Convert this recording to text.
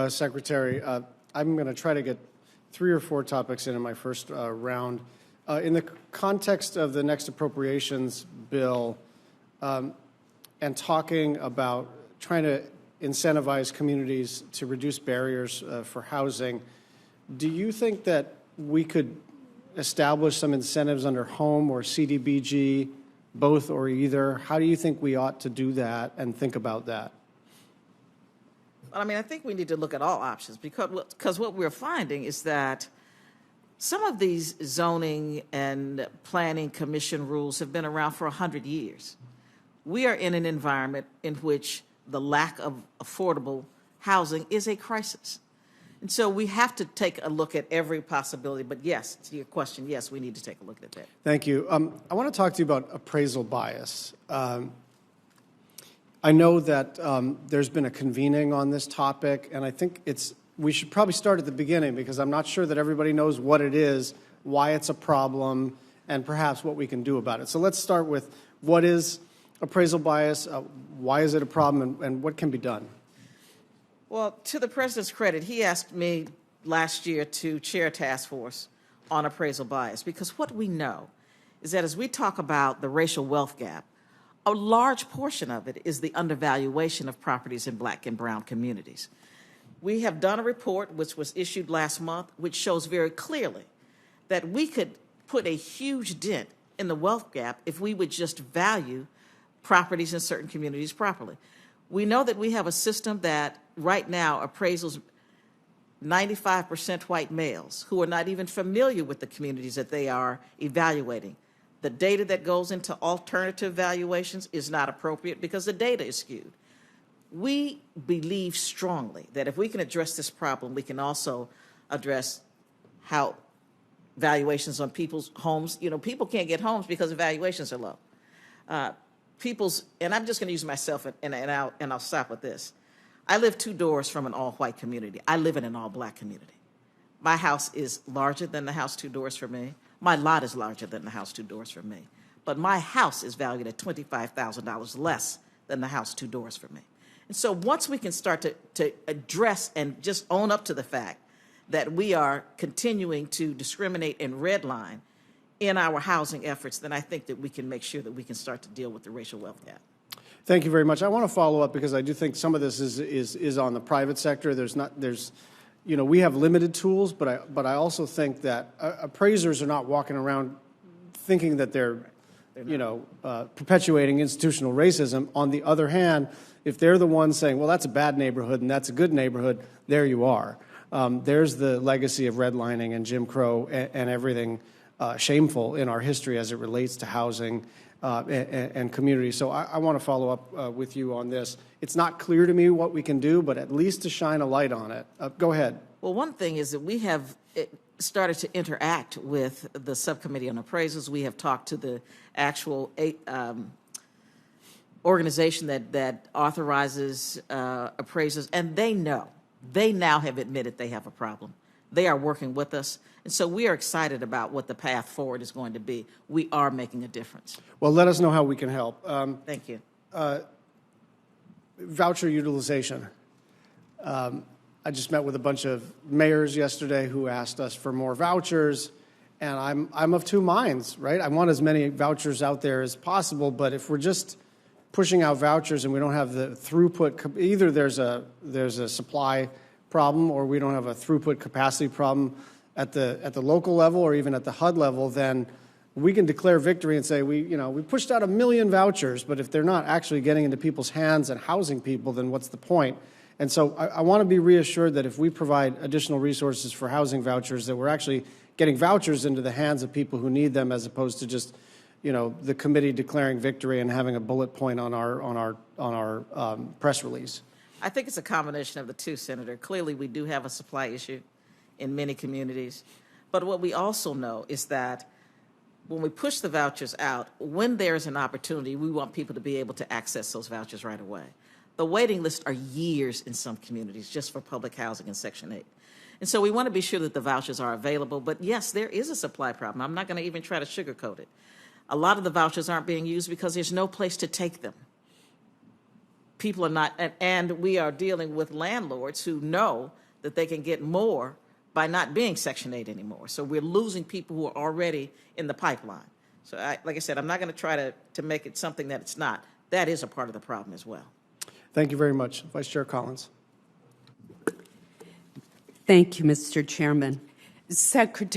Secretary. I'm going to try to get 3 or 4 topics in my first round. In the context of the next appropriations bill and talking about trying to incentivize communities to reduce barriers for housing, do you think that we could establish some incentives under home or CDBG, both or either? How do you think we ought to do that and think about that? Well, I mean, I think we need to look at all options because what we're finding is that some of these zoning and planning commission rules have been around for 100 years. We are in an environment in which the lack of affordable housing is a crisis. And so we have to take a look at every possibility. But yes, to your question, yes, we need to take a look at that. Thank you. I want to talk to you about appraisal bias. I know that there's been a convening on this topic, and I think we should probably start at the beginning because I'm not sure that everybody knows what it is, why it's a problem, and perhaps what we can do about it. So let's start with what is appraisal bias, why is it a problem, and what can be done? Well, to the President's credit, he asked me last year to chair a task force on appraisal bias because what we know is that as we talk about the racial wealth gap, a large portion of it is the undervaluation of properties in Black and brown communities. We have done a report which was issued last month which shows very clearly that we could put a huge dent in the wealth gap if we would just value properties in certain communities properly. We know that we have a system that right now appraisals 95% white males who are not even familiar with the communities that they are evaluating. The data that goes into alternative valuations is not appropriate because the data is skewed. We believe strongly that if we can address this problem, we can also address how valuations on people's homes, people can't get homes because the valuations are low. And I'm just going to use myself and I'll stop with this. I live 2 doors from an all-white community. I live in an all-Black community. My house is larger than the house 2 doors from me. My lot is larger than the house 2 doors from me. But my house is valued at $25,000 less than the house 2 doors from me. And so once we can start to address and just own up to the fact that we are continuing to discriminate and redline in our housing efforts, then I think that we can make sure that we can start to deal with the racial wealth gap. Thank you very much. I want to follow up because I do think some of this is on the private sector. We have limited tools, but I also think that appraisers are not walking around thinking that they're perpetuating institutional racism. On the other hand, if they're the ones saying, well, that's a bad neighborhood and that's a good neighborhood, there you are. There's the legacy of redlining and Jim Crow and everything shameful in our history as it relates to housing and community. So I want to follow up with you on this. It's not clear to me what we can do, but at least to shine a light on it. Go ahead. Well, one thing is that we have started to interact with the subcommittee on appraisals. We have talked to the actual organization that authorizes appraisals, and they now have admitted they have a problem. They are working with us. And so we are excited about what the path forward is going to be. We are making a difference. Well, let us know how we can help. Thank you. Voucher utilization. I just met with a bunch of mayors yesterday who asked us for more vouchers, and I'm of 2 minds, right? I want as many vouchers out there as possible, but if we're just pushing out vouchers and we don't have the throughput, either there's a supply problem or we don't have a throughput capacity problem at the local level or even at the HUD level, then we can declare victory and say we pushed out 1 million vouchers, but if they're not actually getting into people's hands and housing people, then what's the point? And so I want to be reassured that if we provide additional resources for housing vouchers, that we're actually getting vouchers into the hands of people who need them, as opposed to just the committee declaring victory and having a bullet point on our press release. I think it's a combination of the two, Senator. Clearly, we do have a supply issue in many communities. But what we also know is that when we push the vouchers out, when there's an opportunity, we want people to be able to access those vouchers right away. The waiting lists are years in some communities just for public housing in Section 8. And so we want to be sure that the vouchers are available. But yes, there is a supply problem. I'm not going to even try to sugarcoat it. A lot of the vouchers aren't being used because there's no place to take them. people are not, and we are dealing with landlords who know that they can get more by not being Section 8 anymore. So we're losing people who are already in the pipeline. So like I said, I'm not going to try to make it something that it's not. That is a part of the problem as well. Thank you very much. Vice Chair Collins. Thank you, Mr. Chairman. Secretary